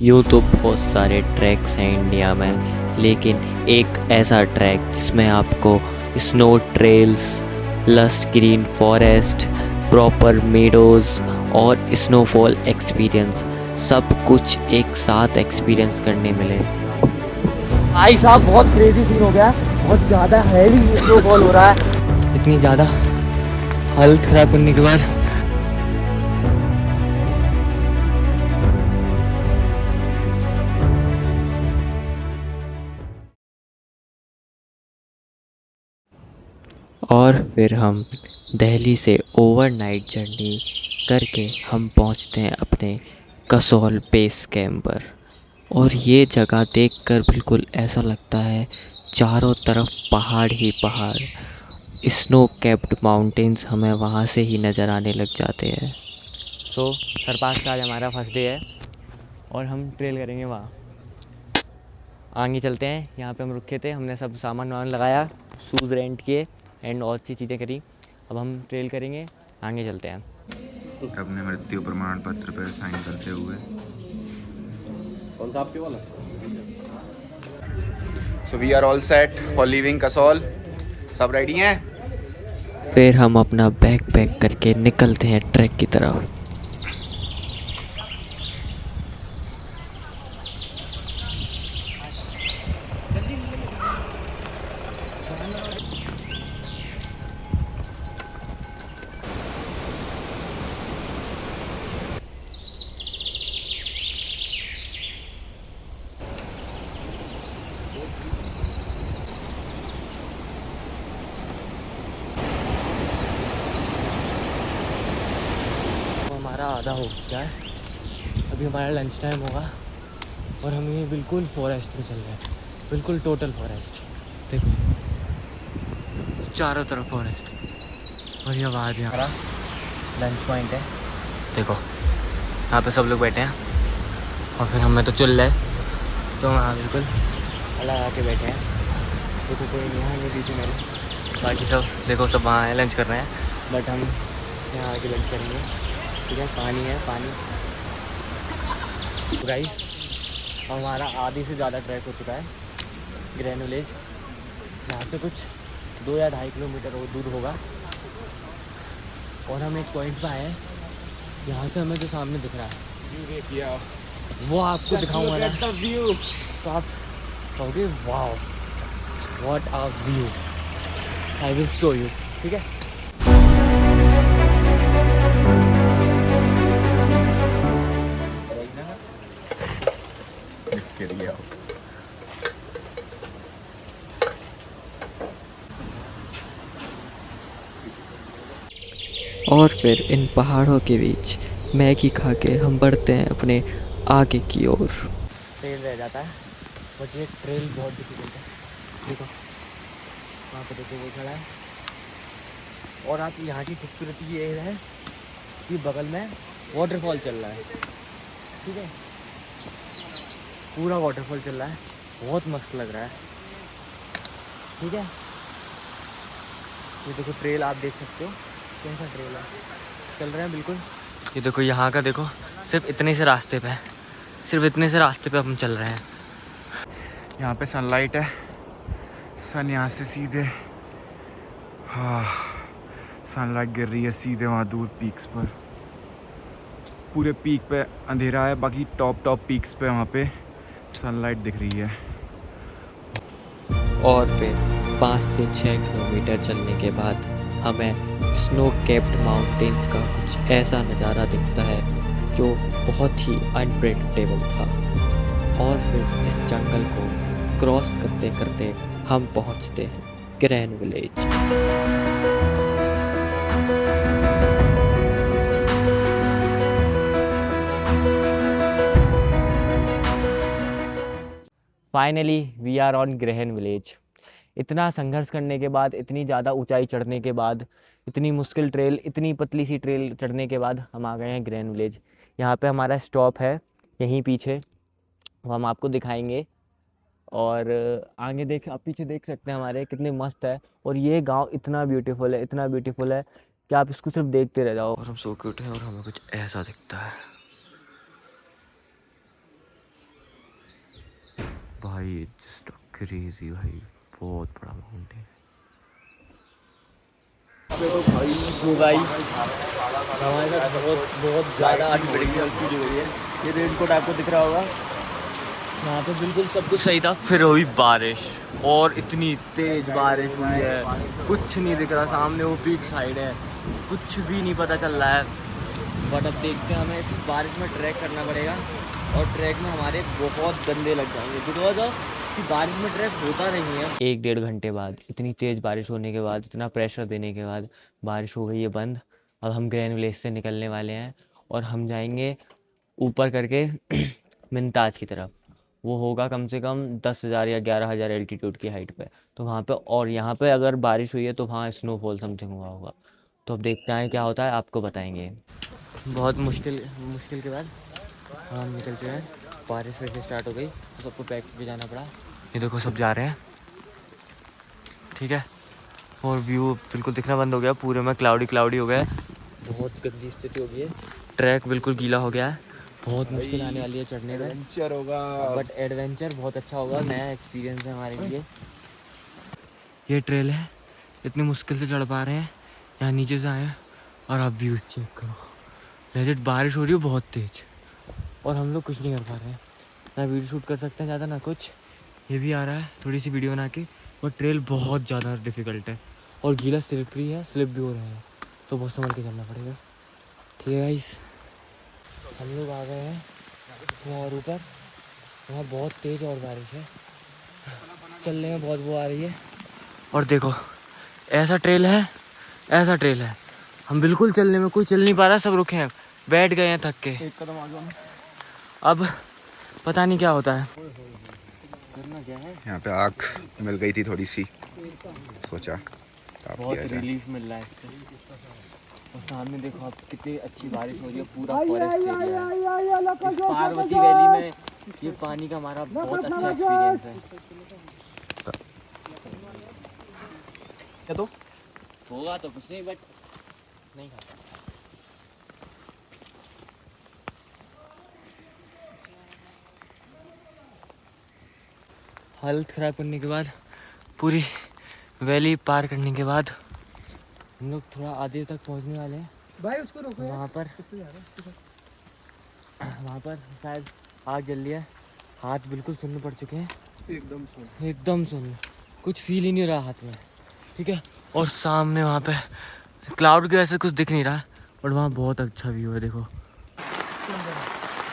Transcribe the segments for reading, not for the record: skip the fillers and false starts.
यूँ तो बहुत सारे ट्रैक्स हैं इंडिया में, लेकिन एक ऐसा ट्रैक जिसमें आपको snow trails, lust green forest, proper meadows और स्नोफॉल एक्सपीरियंस सब कुछ एक साथ एक्सपीरियंस करने मिले। भाई साहब बहुत क्रेजी सीन हो गया, बहुत ज़्यादा हैवी स्नोफॉल हो रहा है। इतनी ज़्यादा हालत ख़राब करने के बाद और फिर हम दिल्ली से ओवरनाइट जर्नी करके हम पहुंचते हैं अपने कसौल बेस कैंप पर। और ये जगह देखकर बिल्कुल ऐसा लगता है चारों तरफ पहाड़ ही पहाड़, स्नो कैप्ड माउंटेन्स हमें वहाँ से ही नज़र आने लग जाते हैं। सो सरपास का आज हमारा फर्स्ट डे है और हम ट्रेल करेंगे वहाँ। आगे चलते हैं, यहाँ पे हम रुके थे, हमने सब सामान वामान लगाया, शूज़ रेंट किए एंड और सी चीज़ें करी। अब हम ट्रेल करेंगे, आगे चलते हैं। अपने मृत्यु प्रमाण पत्र पर साइन करते हुए। कौन सा आपके वाला? So we are all set for leaving Kasol. सब रेडी हैं? फिर हम अपना बैग पैक करके निकलते हैं ट्रैक की तरफ। हमारा आधा हो चुका है, अभी हमारा लंच टाइम होगा और हम ये बिल्कुल फॉरेस्ट में चल रहे हैं, बिल्कुल टोटल फॉरेस्ट। देखो चारों तरफ फॉरेस्ट और ये आवाज़ हमारा लंच पॉइंट है। देखो यहाँ पे सब लोग बैठे हैं और फिर हमें तो चल रहे तो वहाँ बिल्कुल अलग आके बैठे हैं। देखो कोई नहीं है नहीं पीछे मेरे, बाकी सब देखो सब वहाँ है लंच कर रहे हैं, बट हम यहाँ आके लंच करेंगे। ठीक है, पानी है पानी। गाइस हमारा आधी से ज़्यादा ट्रैक हो चुका है ग्रैंड विलेज। यहाँ से कुछ 2 या 2.5 किलोमीटर दूर होगा और हम एक पॉइंट पे आए हैं। यहाँ से हमें जो सामने दिख रहा है वो आपको दिखाऊंगा ना, तो आप कहोगे wow what a view, I will show you. ठीक है, और फिर इन पहाड़ों के बीच मैगी खा के हम बढ़ते हैं अपने आगे की ओर। ट्रेल रह जाता है बट ये ट्रेल बहुत डिफिकल्ट है। देखो वहाँ पे देखो वो खड़ा है और आप यहाँ की खूबसूरती ये है कि बगल में वाटरफॉल चल रहा है। ठीक है, पूरा वाटरफॉल चल रहा है, बहुत मस्त लग रहा है। ठीक है, ये देखो ट्रेल आप देख सकते हो कैसा ट्रेल है, चल रहे हैं बिल्कुल। ये देखो यहाँ का देखो, सिर्फ इतने से रास्ते पे है, सिर्फ इतने से रास्ते पे हम चल रहे हैं। यहाँ पे सनलाइट है, सन यहाँ से सीधे, हाँ सनलाइट गिर रही है सीधे वहाँ दूर पीक्स पर। पूरे पीक पे अंधेरा है, बाकी टॉप पीक्स पे वहाँ पे सनलाइट दिख रही है। और फिर 5 से 6 किलोमीटर चलने के बाद हमें स्नो कैप्ड माउंटेन्स का कुछ ऐसा नज़ारा दिखता है जो बहुत ही अनप्रेडिक्टेबल था। और फिर इस जंगल को क्रॉस करते करते हम पहुंचते हैं grand village. Finally we are on Grahan village. इतना संघर्ष करने के बाद, इतनी ज़्यादा ऊंचाई चढ़ने के बाद, इतनी मुश्किल ट्रेल, इतनी पतली सी ट्रेल चढ़ने के बाद हम आ गए हैं ग्रैंड विलेज। यहाँ पे हमारा स्टॉप है यहीं पीछे, वो हम आपको दिखाएंगे। और आगे देख, आप पीछे देख सकते हैं हमारे कितने मस्त है। और ये गांव इतना ब्यूटीफुल है, इतना ब्यूटीफुल है कि आप इसको सिर्फ देखते रह जाओ। और हम सो के उठे और हमें कुछ ऐसा दिखता है। जस्ट क्रेजी भाई, बहुत बड़ा माउंटेन। तो भाई हमारे साथ बहुत ज़्यादा अनप्रेडिक्टेबल फील हो रही है। ये रेनकोट आपको दिख रहा होगा, यहाँ पे बिल्कुल सब कुछ सही था, फिर हुई बारिश, और इतनी तेज़ बारिश हुई है, कुछ नहीं दिख रहा। सामने वो पीक साइड है, कुछ भी नहीं पता चल रहा है। बट अब देखते हैं, हमें इस बारिश में ट्रैक करना पड़ेगा, और ट्रैक में हमारे बहुत गंदे लग जाएंगे, बिकॉज कि बारिश में ट्रैक होता नहीं है। 1-1.5 घंटे बाद, इतनी तेज़ बारिश होने के बाद, इतना प्रेशर देने के बाद बारिश हो गई है बंद। अब हम ग्रैंड विलेज से निकलने वाले हैं और हम जाएंगे ऊपर करके मुमताज़ की तरफ। वो होगा कम से कम 10,000 या 11,000 एल्टीट्यूड की हाइट पे। तो वहाँ पे, और यहाँ पे अगर बारिश हुई है तो वहाँ स्नोफॉल समथिंग हुआ होगा। तो अब देखते हैं क्या होता है, आपको बताएंगे। बहुत मुश्किल के बाद हम निकल चुके हैं। बारिश फिर से स्टार्ट हो गई तो सबको पैक करके जाना पड़ा। ये देखो सब जा रहे हैं, ठीक है। और व्यू बिल्कुल दिखना बंद हो गया, पूरे में क्लाउडी हो गया है। बहुत गंदी स्थिति हो गई है, ट्रैक बिल्कुल गीला हो गया है। बहुत मुश्किल आने वाली है चढ़ने में, एडवेंचर होगा, बट एडवेंचर बहुत अच्छा होगा, नया एक्सपीरियंस है हमारे लिए। ये ट्रेल है, इतनी मुश्किल से चढ़ पा रहे हैं, यहाँ नीचे से आए हैं। और आप व्यूज़ चेक करो, लेजिट बारिश हो रही है बहुत तेज़, और हम लोग कुछ नहीं कर पा रहे हैं, ना वीडियो शूट कर सकते हैं ज़्यादा ना कुछ। ये भी आ रहा है थोड़ी सी वीडियो बना के, और ट्रेल बहुत ज़्यादा डिफ़िकल्ट है, और गीला स्लिपरी है, स्लिप भी हो रहे हैं, तो बहुत संभल के चलना पड़ेगा। ठीक है गाइस, हम लोग आ गए हैं वहाँ, और ऊपर वहाँ बहुत तेज़ और बारिश है, चलने में बहुत वो आ रही है। और देखो ऐसा ट्रेल है, हम बिल्कुल चलने में, कोई चल नहीं पा रहा, सब रुके हैं, बैठ गए हैं थक के। एक कदम आगे हम। अब पता नहीं क्या होता है, करना क्या है। यहाँ पे आग मिल गई थी थोड़ी सी, सोचा साफ बहुत किया जाए। रिलीफ मिल रहा है इससे। और सामने देखो आप, कितनी अच्छी बारिश हो रही है, पूरा फॉरेस्ट एरिया है। इस पार्वती वैली में ये पानी का हमारा बहुत अच्छा एक्सपीरियंस है। क्या तो होगा तो कुछ नहीं, बट नहीं खाता। हालत ख़राब करने के बाद, पूरी वैली पार करने के बाद हम लोग थोड़ा आधे तक पहुंचने वाले हैं भाई। उसको रोको, वहाँ पर शायद आग जल रही है, हाथ बिल्कुल सुन्न पड़ चुके हैं, एकदम सुन्न, कुछ फील ही नहीं रहा हाथ में, ठीक है। और सामने वहाँ पे क्लाउड के वैसे कुछ दिख नहीं रहा, और वहाँ बहुत अच्छा व्यू है, देखो।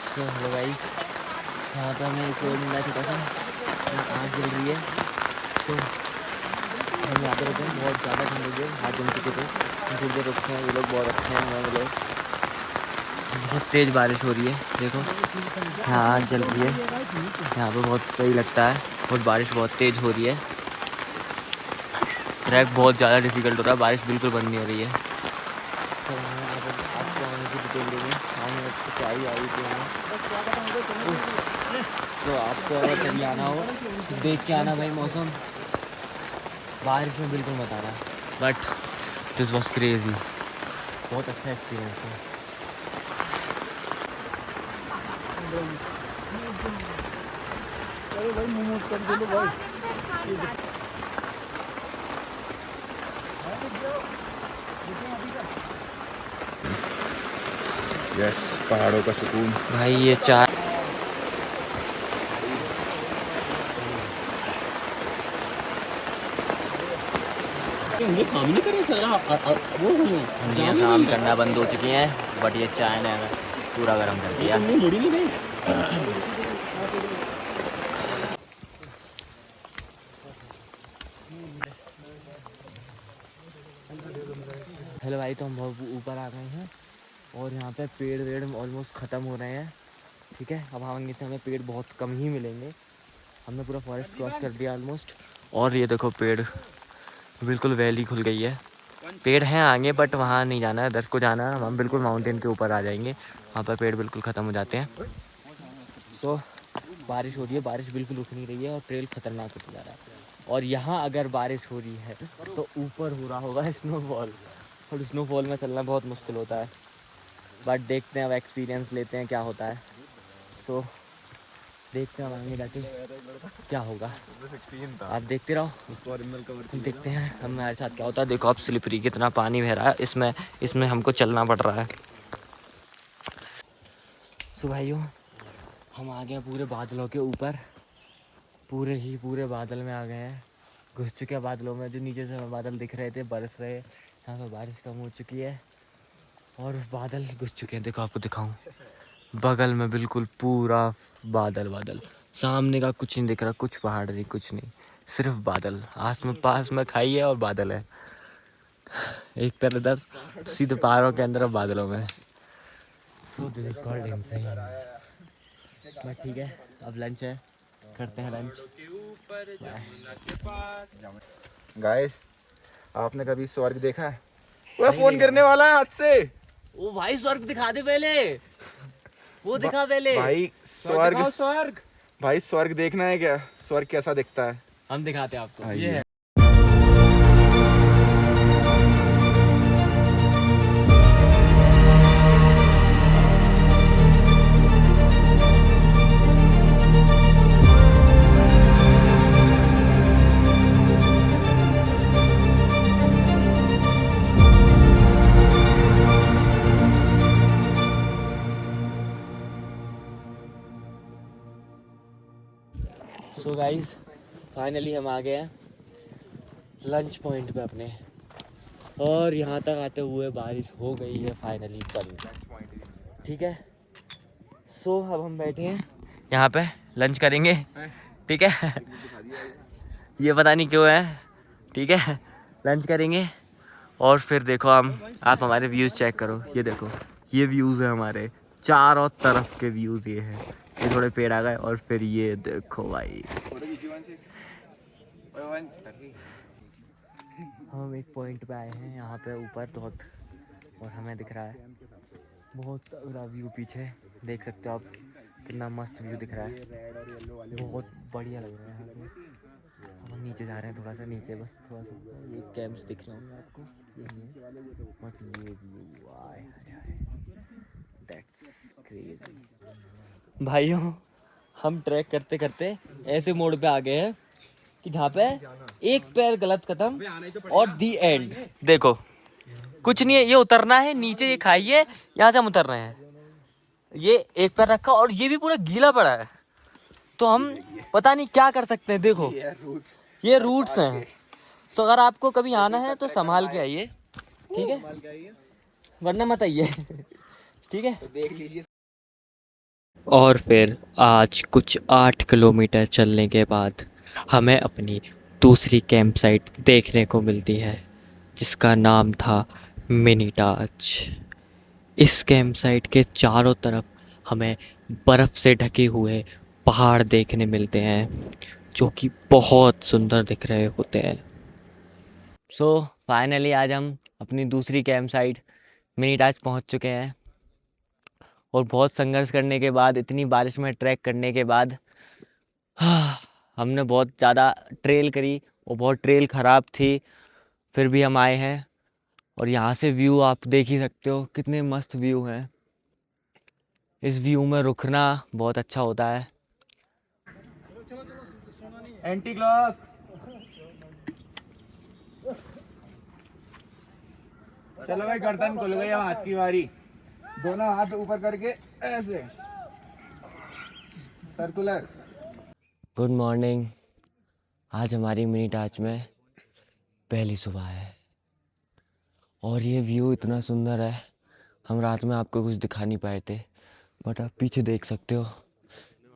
सो हेलो गाइस, यहाँ पे हमें एक और मिला छोटा सा, आग जल रही है, तो हम यहाँ पे रुके हैं। बहुत ज़्यादा ठंड लगी है, हाथ जम चुके थे, थोड़ी देर रुकते हैं। ये लोग बहुत अच्छे हैं, हमारे लोग। बहुत तेज़ बारिश हो रही है, देखो यहाँ आग जल रही है, यहाँ पे बहुत सही लगता है, और बारिश बहुत तेज़ हो रही है। ट्रैक बहुत ज़्यादा डिफिकल्ट हो रहा है, बारिश बिल्कुल बंद नहीं हो रही है। तो आपको अगर कभी आना हो तो देख के आना भाई, मौसम बारिश में बिल्कुल मत आना, बट दिस वॉज क्रेजी, बहुत अच्छा एक्सपीरियंस था। यस, पहाड़ों का सुकून भाई ये चाय काम नहीं कर रहे सारा वो हम ये काम करना बंद हो चुकी हैं, बट ये चाय ने हमें पूरा गर्म कर दिया। मुड़ी नहीं गई। हेलो भाई, तो हम बहुत ऊपर आ गए हैं, और यहाँ पे पेड़ वेड़ ऑलमोस्ट ख़त्म हो रहे हैं, ठीक है। अब आगे से हमें पेड़ बहुत कम ही मिलेंगे, हमने पूरा फॉरेस्ट क्रॉस कर दिया ऑलमोस्ट। और ये देखो पेड़, बिल्कुल वैली खुल गई है, पेड़ हैं आगे, बट वहाँ नहीं जाना है, 10 को जाना है, हम बिल्कुल माउंटेन के ऊपर आ जाएंगे, वहाँ पर पेड़ बिल्कुल ख़त्म हो जाते हैं। सो बारिश हो रही है, बारिश बिल्कुल रुक नहीं रही है, और ट्रेल खतरनाक होता जा रहा है। और यहाँ अगर बारिश हो रही है तो ऊपर हो रहा होगा स्नोफॉल, और स्नोफॉल में चलना बहुत मुश्किल होता है, बट देखते हैं, अब एक्सपीरियंस लेते हैं क्या होता है। सो देखते हैं आगे जाके क्या होगा। आप देखते रहो, हम देखते हैं हमारे साथ क्या होता है। देखो आप स्लिपरी कितना पानी बह रहा है इसमें हमको चलना पड़ रहा है। सो भाइयों हम आ गए हैं पूरे बादलों के ऊपर, पूरे बादल में आ गए हैं, घुस चुके हैं बादलों में। जो नीचे से हमें बादल दिख रहे थे बरस रहे, यहाँ पे बारिश कम हो चुकी है और बादल घुस चुके हैं। देखो आपको दिखाऊं, बगल में बिल्कुल पूरा बादल, सामने का कुछ नहीं दिख रहा, कुछ पहाड़ नहीं, कुछ नहीं, सिर्फ बादल। पास में खाई है और बादल है, एक पैर इधर सीधे पहाड़ों के अंदर और बादलों में। So this is called insane. But ठीक है, अब लंच है, करते हैं लंच। गाइस आपने कभी स्वर्ग देखा है? वो फोन करने वाला है हाथ से। ओ भाई स्वर्ग दिखा दे पहले, वो दिखा पहले भाई स्वर्ग भाई स्वर्ग देखना है क्या? स्वर्ग कैसा दिखता है हम दिखाते हैं आपको। आइए। ये है। सो गाइस फाइनली हम आ गए हैं लंच पॉइंट पे अपने, और यहाँ तक आते हुए बारिश हो गई है फाइनली बंद। ठीक है, सो अब हम बैठे हैं यहाँ पे, लंच करेंगे। ठीक है ये पता नहीं क्यों है, ठीक है लंच करेंगे और फिर देखो आप हमारे व्यूज़ चेक करो। ये देखो, ये व्यूज़ है हमारे चारों तरफ के व्यूज़। ये है, ये थोड़े पेड़ आ गए और फिर ये देखो भाई। हम एक पॉइंट पे आए हैं यहाँ पे ऊपर बहुत, और हमें दिख रहा है बहुत बड़ा व्यू पीछे, देख सकते हो आप कितना मस्त व्यू दिख रहा है, बहुत बढ़िया लग रहा है यहाँ पे। हम नीचे जा रहे हैं, थोड़ा सा नीचे, बस थोड़ा सा, ये कैंप्स दिख रहे होंगे आपको, बट ये व्यू आए दैट्स क्रेजी। भाइयों हम ट्रैक करते करते ऐसे मोड़ पे आ गए हैं कि जहाँ पे एक पैर गलत कदम और दी एंड। देखो कुछ नहीं है, ये उतरना है नीचे, ये खाई है, यहाँ से हम उतर रहे हैं। ये एक पैर रखा और ये भी पूरा गीला पड़ा है, तो हम पता नहीं क्या कर सकते हैं। देखो ये रूट्स हैं, तो अगर आपको कभी आना है तो संभाल के आइए, ठीक है, वरना मत आइए ठीक है। देख लीजिए। और फिर आज कुछ 8 किलोमीटर चलने के बाद हमें अपनी दूसरी कैंप साइट देखने को मिलती है, जिसका नाम था मिनी टाज। इस कैंप साइट के चारों तरफ हमें बर्फ़ से ढके हुए पहाड़ देखने मिलते हैं, जो कि बहुत सुंदर दिख रहे होते हैं। सो फाइनली आज हम अपनी दूसरी कैंप साइट मिनी टाज पहुँच चुके हैं, और बहुत संघर्ष करने के बाद, इतनी बारिश में ट्रैक करने के बाद हमने बहुत ज़्यादा ट्रेल करी और बहुत ट्रेल ख़राब थी, फिर भी हम आए हैं। और यहाँ से व्यू आप देख ही सकते हो कितने मस्त व्यू हैं। इस व्यू में रुकना बहुत अच्छा होता है। Anti clock. चलो भाई गर्दन खुल गई, अब हाथ की बारी। दोनों हाथ ऊपर करके ऐसे सर्कुलर। Good morning. आज हमारी मिनी टाज में पहली सुबह है और ये व्यू इतना सुंदर है, हम रात में आपको कुछ दिखा नहीं पाए थे, बट आप पीछे देख सकते हो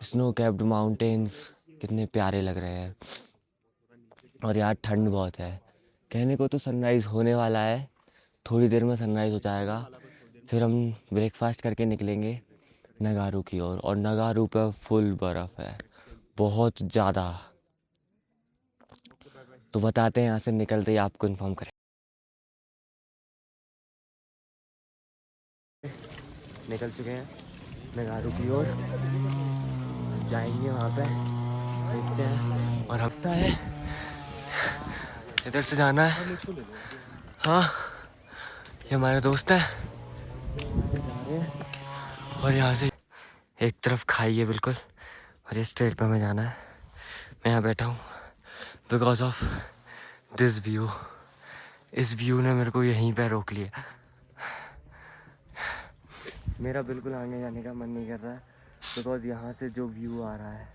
स्नो कैप्ड माउंटेन्स कितने प्यारे लग रहे हैं। और यार ठंड बहुत है, कहने को तो सनराइज़ होने वाला है, थोड़ी देर में सनराइज़ हो जाएगा, फिर हम ब्रेकफास्ट करके निकलेंगे नगारू की ओर। और नगारू पर फुल बर्फ़ है, बहुत ज़्यादा। तो बताते हैं यहाँ से निकलते ही आपको इन्फॉर्म करें। निकल चुके हैं नगारू की ओर, जाएंगे वहाँ पे, देखते हैं। और रास्ता है इधर से जाना है। हाँ ये हमारे दोस्त हैं, और यहाँ से एक तरफ खाई है बिल्कुल, और इस ट्रेल पर हमें जाना है। मैं यहाँ बैठा हूँ बिकॉज ऑफ दिस व्यू। इस व्यू ने मेरे को यहीं पे रोक लिया। मेरा बिल्कुल आगे जाने का मन नहीं कर रहा है बिकॉज यहाँ से जो व्यू आ रहा है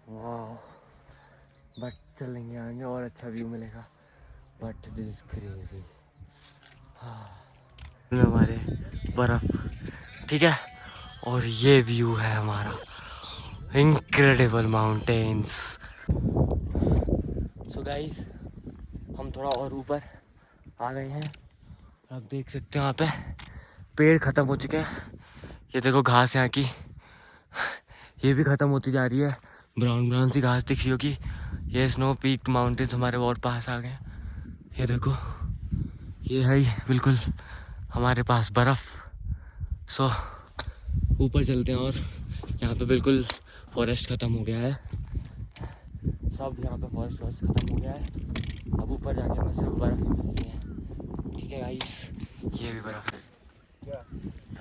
वाह। बट चलेंगे आगे और अच्छा व्यू मिलेगा। But this is crazy. हमारे बर्फ ठीक है और ये व्यू है हमारा इनक्रेडिबल माउंटेन्स। सो गाइस हम थोड़ा और ऊपर आ गए हैं। आप देख सकते हो यहाँ पे पेड़ ख़त्म हो चुके हैं। ये देखो घास यहाँ की ये भी ख़त्म होती जा रही है। ब्राउन ब्राउन सी घास दिख रही होगी। ये स्नो पीक माउंटेन्स हमारे और पास आ गए। ये देखो ये है ही बिल्कुल हमारे पास बर्फ़। सो ऊपर चलते हैं और यहाँ पे बिल्कुल फॉरेस्ट ख़त्म हो गया है। सब यहाँ पे फॉरेस्ट ख़त्म हो गया है। अब ऊपर जाके हमें सिर्फ बर्फ़ ही मिलनी है। ठीक है गाइस ये भी बर्फ़ है।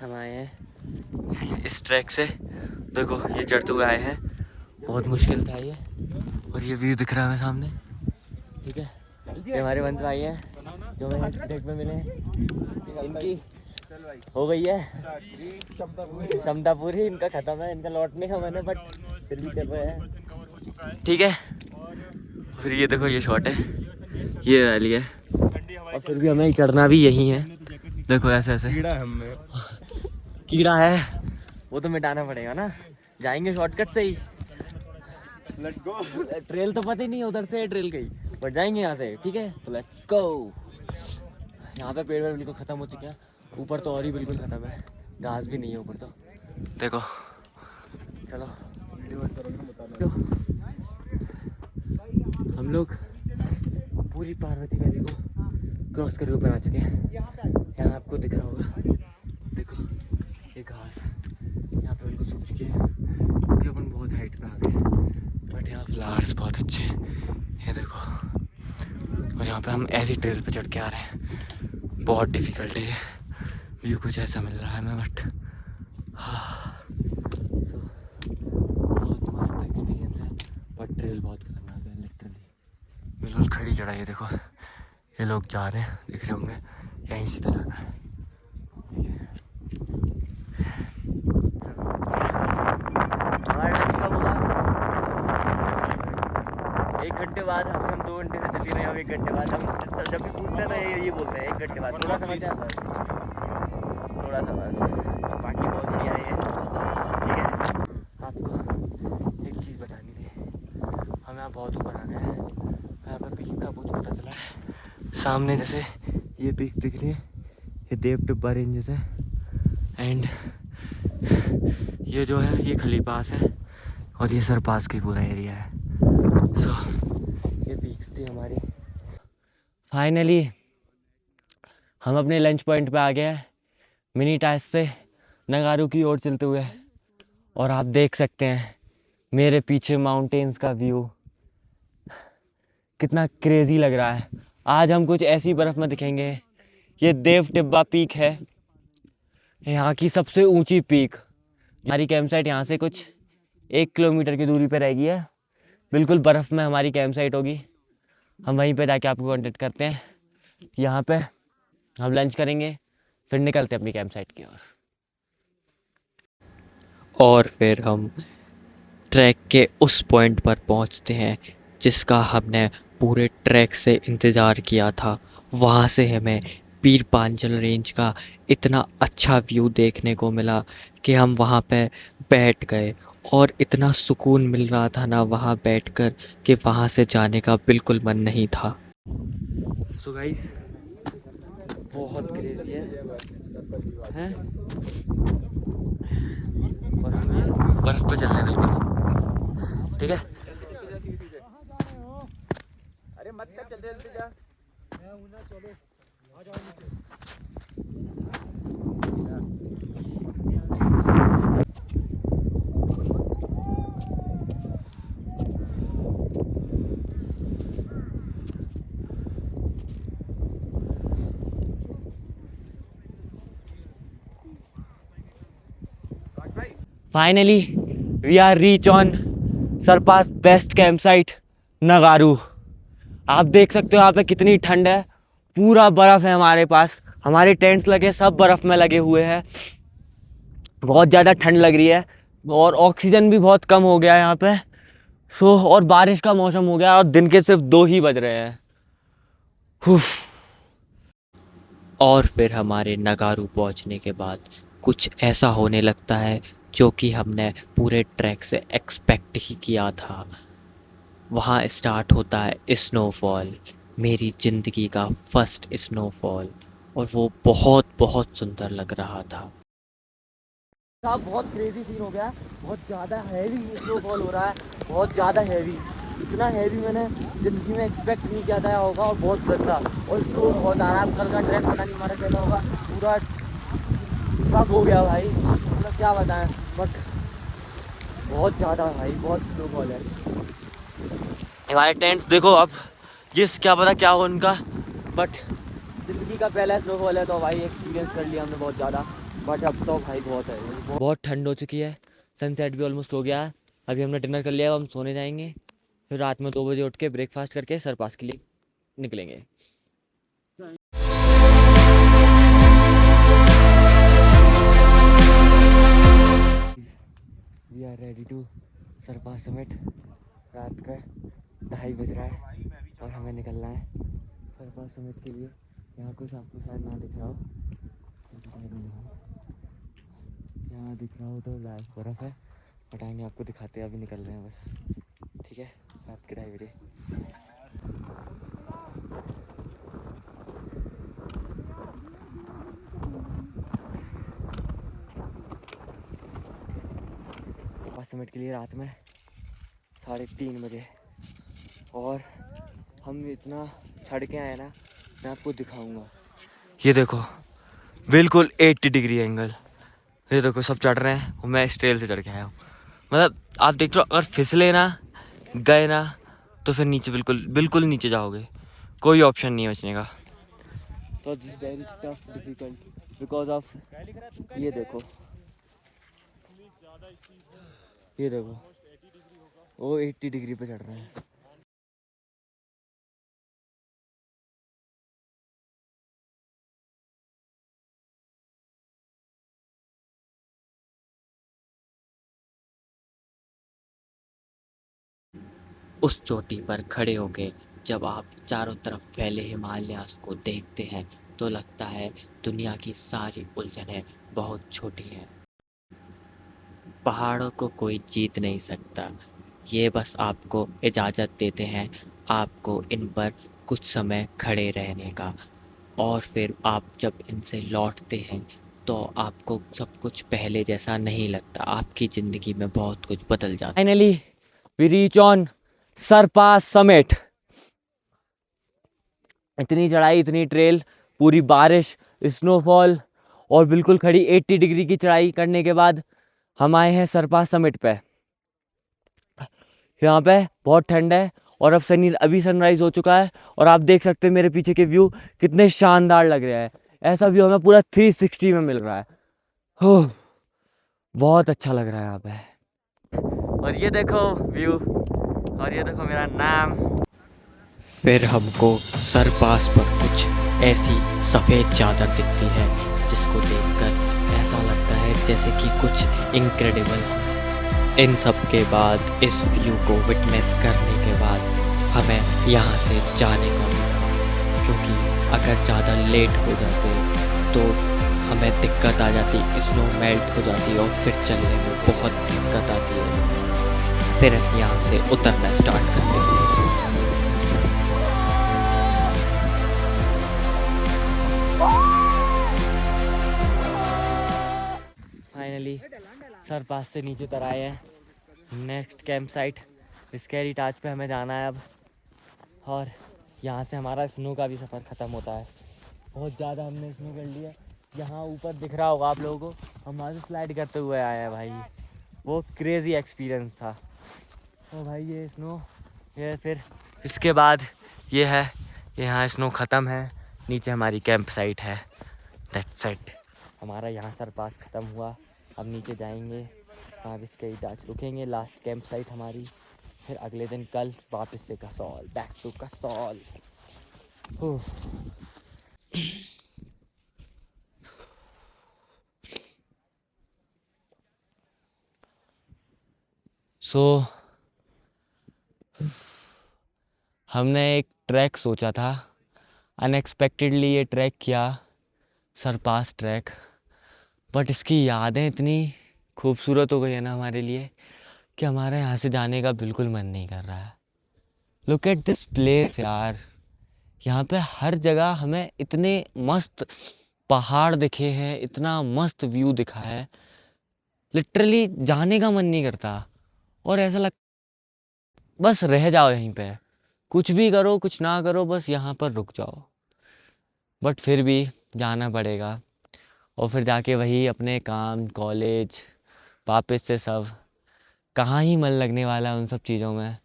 हम आए हैं इस ट्रैक से। देखो ये चढ़ते हुए आए हैं। बहुत मुश्किल था ये। और ये व्यू दिख रहा है हमें सामने। ठीक है ये हमारे बंधु भाई हैं जो हमें इस ट्रैक में मिले हैं। इनकी हो गई है क्षमता पूरी। इनका ख़त्म है। इनका लौटने का मन है बट फिर भी कर रहे हैं। ठीक है फिर ये देखो ये शॉट है ये वाली है। और फिर भी हमें चढ़ना भी यही है। देखो ऐसे ऐसे कीड़ा है वो तो मिटाना पड़ेगा ना। जाएंगे शॉर्टकट से ही। Let's go. ट्रेल तो पता ही नहीं उधर से ट्रेल गई बट जाएंगे यहाँ से। ठीक है तो लेट्स गो। यहाँ पे पेड़ बिल्कुल ख़त्म हो चुके हैं। ऊपर तो और ही बिल्कुल ख़त्म है। घास भी नहीं है ऊपर तो। देखो चलो हम लोग पूरी पार्वती वैली को क्रॉस करके ऊपर आ चुके हैं। यहाँ आपको दिख रहा होगा देखो ये घास यहाँ पे बिल्कुल सूख चुकी है क्योंकि अपन बहुत हाइट पे आ गए। बट यहाँ फ्लावर्स बहुत अच्छे हैं ये देखो। और यहाँ पे हम ऐसी ट्रेल पे चढ़ के आ रहे हैं। बहुत डिफ़िकल्ट है ये। व्यू कुछ ऐसा मिल रहा है हमें बट हाँ बहुत मस्त एक्सपीरियंस है। बट ट्रेल बहुत खतरनाक है लिटरली। बिल्कुल खड़ी चढ़ाई है देखो। ये लोग जा रहे हैं दिख रहे होंगे यहीं सीधा जाना है। ठीक है एक घंटे बाद हम 2 घंटे से चल रहे हैं। 1 घंटे बाद हम जब भी पूछते हैं ना ये बोलते हैं 1 घंटे बाद। थोड़ा समझा बस थोड़ा सा बस। बाकी बहुत बढ़िया है। ठीक है आपको एक चीज़ बतानी थी। हम यहाँ बहुत ऊपर आ गए हैं। यहाँ पर पीक का कुछ पता चला है। सामने जैसे ये पीक दिख रही है ये देव टिब्बा रेंजेस है। एंड ये जो है ये खलीपास है और ये सरपास की पूरा एरिया है। सो ये पीक्स थी हमारी। फाइनली हम अपने लंच पॉइंट पे आ गए हैं मिनी टाइस से नगारू की ओर चलते हुए। और आप देख सकते हैं मेरे पीछे माउंटेन्स का व्यू कितना क्रेजी लग रहा है। आज हम कुछ ऐसी बर्फ़ में दिखेंगे। ये देव टिब्बा पीक है यहाँ की सबसे ऊंची पीक। हमारी कैंप साइट यहाँ से कुछ 1 किलोमीटर की दूरी पे रहेगी है। बिल्कुल बर्फ़ में हमारी कैंप साइट होगी। हम वहीं पे जाके आपको कांटेक्ट करते हैं। यहाँ पे हम लंच करेंगे फिर निकलते हैं अपनी कैंप साइट की ओर। और फिर हम ट्रैक के उस पॉइंट पर पहुंचते हैं जिसका हमने पूरे ट्रैक से इंतज़ार किया था। वहाँ से हमें पीर पांजल रेंज का इतना अच्छा व्यू देखने को मिला कि हम वहाँ पे बैठ गए। और इतना सुकून मिल रहा था ना वहाँ बैठकर कि वहाँ से जाने का बिल्कुल मन नहीं था। सो गाइस बहुत क्रेजी है हैं? और हम ये बर्फ पे चल रहे हैं बिल्कुल। ठीक है अरे मत कर चल जल्दी जा। Finally, we are reach on Sarpass best camp site Nagaru. आप देख सकते हो यहाँ पे कितनी ठंड है, पूरा बर्फ़ है हमारे पास, हमारे टेंट्स लगे सब बर्फ़ में लगे हुए हैं, बहुत ज़्यादा ठंड लग रही है और ऑक्सीजन भी बहुत कम हो गया है यहाँ पे। और बारिश का मौसम हो गया और दिन के सिर्फ 2 ही बज रहे हैं। और फिर हमारे नगारू पहुंचने के बाद कुछ ऐसा होने लगता है जो कि हमने पूरे ट्रैक से एक्सपेक्ट ही किया था। वहाँ स्टार्ट होता है स्नोफॉल, मेरी ज़िंदगी का फर्स्ट स्नोफॉल, और वो बहुत बहुत सुंदर लग रहा था। साहब बहुत क्रेजी सीन हो गया है, बहुत ज़्यादा हैवी स्नोफॉल हो रहा है, बहुत ज़्यादा हैवी, इतना हैवी मैंने ज़िंदगी में एक्सपेक्ट नहीं किया था होगा, और बहुत गंदा, और स्टोर बहुत आ रहा है। कल का ट्रैक पता नहीं हमारा कैसा होगा, पूरा सब हो गया भाई, मतलब क्या बताएं, बट बहुत ज़्यादा भाई, बहुत स्नोफॉल है। हमारे टेंट्स देखो, अब ये क्या पता क्या हो उनका, बट ज़िंदगी का पहला स्नोफॉल है तो भाई एक्सपीरियंस कर लिया हमने बहुत ज़्यादा, बट अब तो भाई बहुत है, बहुत ठंड हो चुकी है, सनसेट भी ऑलमोस्ट हो गया है। अभी हमने डिनर कर लिया, अब हम सोने जाएंगे, फिर रात में 2 बजे उठ के ब्रेकफास्ट करके सरपास के लिए निकलेंगे। We are ready to Sarpass summit. रात का 2:30 बज रहा है और हमें निकलना है सरपास समिट के लिए। यहाँ कुछ आपको शायद ना दिख रहा हो, यहाँ दिख रहा हो तो लाइव बर्फ़ है, हटाएंगे आपको दिखाते हैं, अभी निकल रहे हैं बस, ठीक है, रात के 2:30 बजे। समिट के लिए रात में 3:30 बजे, और हम इतना चढ़ के आए ना, मैं आपको दिखाऊंगा। ये देखो बिल्कुल 80 डिग्री एंगल, ये देखो सब चढ़ रहे हैं और मैं इस ट्रेल से चढ़ के आया हूँ। मतलब आप देख रहे हो, अगर फिसले ना गए ना तो फिर नीचे बिल्कुल बिल्कुल नीचे जाओगे, कोई ऑप्शन नहीं है बचने का। तो this very tough difficult because of, ये देखो, ये देखो वो 80 डिग्री पे चढ़ रहे हैं। उस चोटी पर खड़े होके जब आप चारों तरफ फैले हिमालयाज़ को देखते हैं तो लगता है दुनिया की सारी उलझनें बहुत छोटी हैं। पहाड़ों को कोई जीत नहीं सकता, ये बस आपको इजाज़त देते हैं आपको इन पर कुछ समय खड़े रहने का, और फिर आप जब इनसे लौटते हैं तो आपको सब कुछ पहले जैसा नहीं लगता, आपकी ज़िंदगी में बहुत कुछ बदल जाता है। Finally we reach on Sarpass summit. इतनी चढ़ाई, इतनी ट्रेल, पूरी बारिश, स्नोफॉल और बिल्कुल खड़ी 80 डिग्री की चढ़ाई करने के बाद हम आए हैं सरपास समिट पे। यहाँ पे बहुत ठंड है और अभी सनराइज हो चुका है, और आप देख सकते हैं मेरे पीछे के व्यू कितने शानदार लग रहे हैं। ऐसा व्यू हमें पूरा 360 में मिल रहा है। हो, बहुत अच्छा लग रहा है यहाँ पे। और ये देखो व्यू, और ये देखो मेरा नाम। फिर हमको सरपास पर कुछ ऐसी सफ़ेद चादर दिखती है जिसको देखकर ऐसा लगता है जैसे कि कुछ इनक्रेडिबल। इन सब के बाद, इस व्यू को विटनेस करने के बाद हमें यहाँ से जाने का भी था, क्योंकि अगर ज़्यादा लेट हो जाते तो हमें दिक्कत आ जाती, स्नो मेल्ट हो जाती और फिर चलने में बहुत दिक्कत आती है। फिर यहाँ से उतरना स्टार्ट करते हैं। फाइनली सरपास से नीचे उतर आए हैं, नेक्स्ट कैंप साइट स्कैरी टाच पे हमें जाना है अब, और यहाँ से हमारा स्नो का भी सफ़र ख़त्म होता है। बहुत ज़्यादा हमने स्नो कर लिया, यहाँ ऊपर दिख रहा होगा आप लोगों को, हम वहाँ से स्लाइड करते हुए आए हैं भाई, वो क्रेज़ी एक्सपीरियंस था। तो भाई ये स्नो, ये फिर इसके बाद ये है, यहाँ स्नो ख़त्म है, नीचे हमारी कैंप साइट है, दैट्स इट। हमारा यहाँ सरपास ख़त्म हुआ, अब नीचे जाएंगे आप इसके ही आज रुकेंगे, लास्ट कैंप साइट हमारी। फिर अगले दिन कल वापस से कसौल, बैक टू कसौल। सो हमने एक ट्रैक सोचा था, अनएक्सपेक्टेडली ये ट्रैक किया, सरपास ट्रैक। बट इसकी यादें इतनी खूबसूरत हो गई है ना हमारे लिए कि हमारा यहाँ से जाने का बिल्कुल मन नहीं कर रहा है। लुक एट दिस प्लेस यार, यहाँ पे हर जगह हमें इतने मस्त पहाड़ दिखे हैं, इतना मस्त व्यू दिखा है, लिटरली जाने का मन नहीं करता। और ऐसा लग बस रह जाओ यहीं पे, कुछ भी करो कुछ ना करो, बस यहाँ पर रुक जाओ। बट फिर भी जाना पड़ेगा, और फिर जाके वही अपने काम, कॉलेज, वापस से सब, कहाँ ही मन लगने वाला है उन सब चीज़ों में।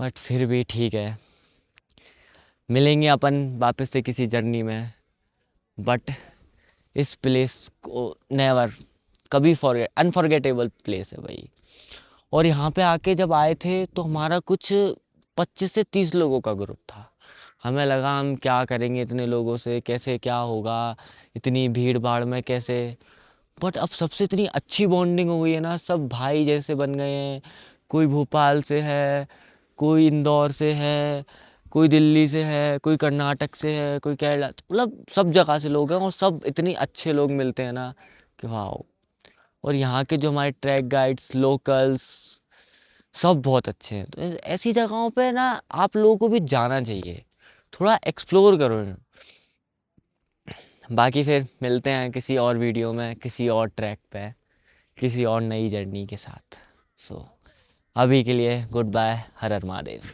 बट फिर भी ठीक है, मिलेंगे अपन वापस से किसी जर्नी में। बट इस प्लेस को नेवर कभी फॉरगेट, अनफॉरगेटेबल प्लेस है भाई। और यहाँ पे आके जब आए थे तो हमारा कुछ 25 से 30 लोगों का ग्रुप था। हमें लगा हम क्या करेंगे इतने लोगों से, कैसे क्या होगा इतनी भीड़ भाड़ में कैसे। बट अब सबसे इतनी अच्छी बॉन्डिंग हो गई है ना, सब भाई जैसे बन गए हैं। कोई भोपाल से है, कोई इंदौर से है, कोई दिल्ली से है, कोई कर्नाटक से है, कोई केरला, मतलब सब जगह से लोग हैं और सब इतने अच्छे लोग मिलते हैं ना कि वाह। और यहाँ के जो हमारे ट्रैक गाइड्स, लोकल्स, सब बहुत अच्छे हैं। तो ऐसी जगहों पे ना आप लोगों को भी जाना चाहिए, थोड़ा एक्सप्लोर करो। बाकी फिर मिलते हैं किसी और वीडियो में, किसी और ट्रैक पे, किसी और नई जर्नी के साथ। सो अभी के लिए गुड बाय, हर हर महादेव।